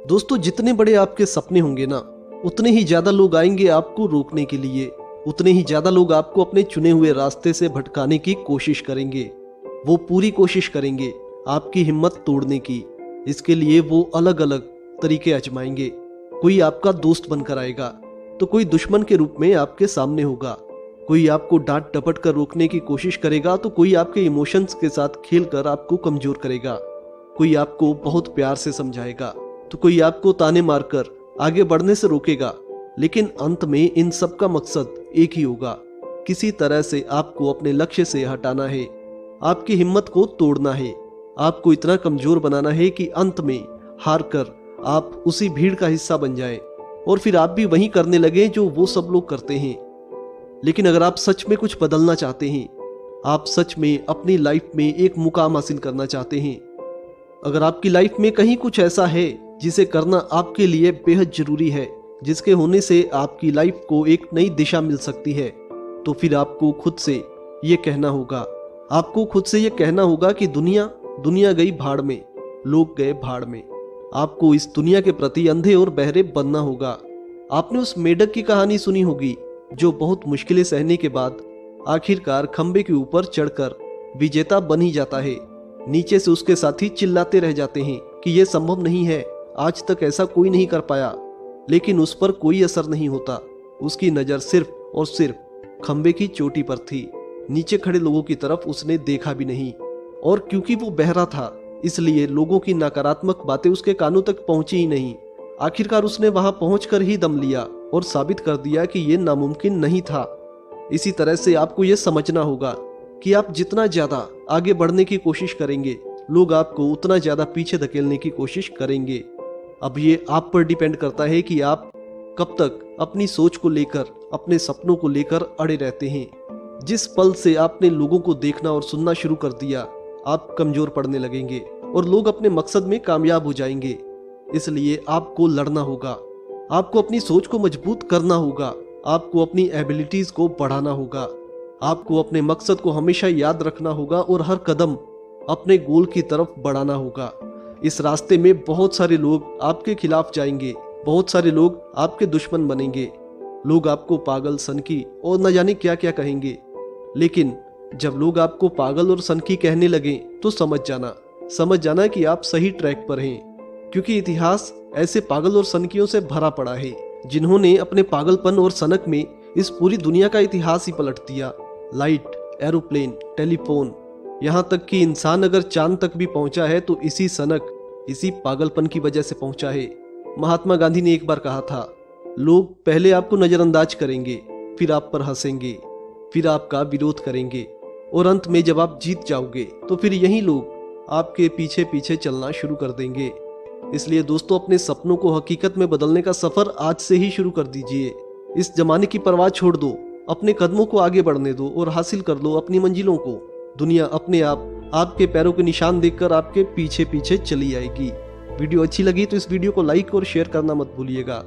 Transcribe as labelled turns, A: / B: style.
A: दोस्तों, जितने बड़े आपके सपने होंगे ना, उतने ही ज्यादा लोग आएंगे आपको रोकने के लिए। उतने ही ज्यादा लोग आपको अपने चुने हुए रास्ते से भटकाने की कोशिश करेंगे। वो पूरी कोशिश करेंगे आपकी हिम्मत तोड़ने की। इसके लिए वो अलग अलग तरीके आजमाएंगे। कोई आपका दोस्त बनकर आएगा तो कोई दुश्मन के रूप में आपके सामने होगा। कोई आपको डांट डपट कर रोकने की कोशिश करेगा तो कोई आपके इमोशंस के साथ खेलकर आपको कमजोर करेगा। कोई आपको बहुत प्यार से समझाएगा तो कोई आपको ताने मारकर आगे बढ़ने से रोकेगा। लेकिन अंत में इन सब का मकसद एक ही होगा, किसी तरह से आपको अपने लक्ष्य से हटाना है, आपकी हिम्मत को तोड़ना है, आपको इतना कमजोर बनाना है कि अंत में हार कर आप उसी भीड़ का हिस्सा बन जाएं और फिर आप भी वही करने लगे जो वो सब लोग करते हैं। लेकिन अगर आप सच में कुछ बदलना चाहते हैं, आप सच में अपनी लाइफ में एक मुकाम हासिल करना चाहते हैं, अगर आपकी लाइफ में कहीं कुछ ऐसा है जिसे करना आपके लिए बेहद जरूरी है, जिसके होने से आपकी लाइफ को एक नई दिशा मिल सकती है, तो फिर आपको खुद से ये कहना होगा, आपको खुद से ये कहना होगा कि दुनिया गई भाड़ में, लोग गए भाड़ में। आपको इस दुनिया के प्रति अंधे और बहरे बनना होगा। आपने उस मेढक की कहानी सुनी होगी जो बहुत मुश्किलें सहने के बाद आखिरकार खंबे के ऊपर चढ़कर विजेता बन ही जाता है। नीचे से उसके साथी चिल्लाते रह जाते हैं कि यह संभव नहीं है, आज तक ऐसा कोई नहीं कर पाया, लेकिन उस पर कोई असर नहीं होता। उसकी नज़र सिर्फ और सिर्फ खंबे की चोटी पर थी। नीचे खड़े लोगों की तरफ उसने देखा भी नहीं, और क्योंकि वो बहरा था इसलिए लोगों की नकारात्मक बातें उसके कानों तक पहुंची ही नहीं। आखिरकार उसने वहां पहुंचकर ही दम लिया और साबित कर दिया कि यह नामुमकिन नहीं था। इसी तरह से आपको यह समझना होगा कि आप जितना ज्यादा आगे बढ़ने की कोशिश करेंगे, लोग आपको उतना ज्यादा पीछे धकेलने की कोशिश करेंगे। अब ये आप पर डिपेंड करता है कि आप कब तक अपनी सोच को लेकर, अपने सपनों को लेकर अड़े रहते हैं। जिस पल से आपने लोगों को देखना और सुनना शुरू कर दिया, आप कमजोर पड़ने लगेंगे और लोग अपने मकसद में कामयाब हो जाएंगे। इसलिए आपको लड़ना होगा, आपको अपनी सोच को मजबूत करना होगा, आपको अपनी एबिलिटीज को बढ़ाना होगा, आपको अपने मकसद को हमेशा याद रखना होगा और हर कदम अपने गोल की तरफ बढ़ाना होगा। इस रास्ते में बहुत सारे लोग आपके खिलाफ जाएंगे, बहुत सारे लोग आपके दुश्मन बनेंगे। लोग आपको पागल, सनकी और न जाने क्या क्या कहेंगे, लेकिन जब लोग आपको पागल और सनकी कहने लगे तो समझ जाना कि आप सही ट्रैक पर हैं, क्योंकि इतिहास ऐसे पागल और सनकियों से भरा पड़ा है जिन्होंने अपने पागलपन और सनक में इस पूरी दुनिया का इतिहास ही पलट दिया। लाइट, एरोप्लेन, टेलीफोन, यहाँ तक कि इंसान अगर चांद तक भी पहुंचा है तो इसी सनक, इसी पागलपन की वजह से पहुंचा है। महात्मा गांधी ने एक बार कहा था, लोग पहले आपको नजरअंदाज करेंगे, फिर आप पर हंसेंगे, फिर आपका विरोध करेंगे, और अंत में जब आप जीत जाओगे तो फिर यही लोग आपके पीछे पीछे चलना शुरू कर देंगे। इसलिए दोस्तों, अपने सपनों को हकीकत में बदलने का सफर आज से ही शुरू कर दीजिए। इस जमाने की परवाह छोड़ दो, अपने कदमों को आगे बढ़ने दो और हासिल कर लो अपनी मंजिलों को। दुनिया अपने आप आपके पैरों के निशान देखकर आपके पीछे पीछे चली आएगी। वीडियो अच्छी लगी तो इस वीडियो को लाइक और शेयर करना मत भूलिएगा।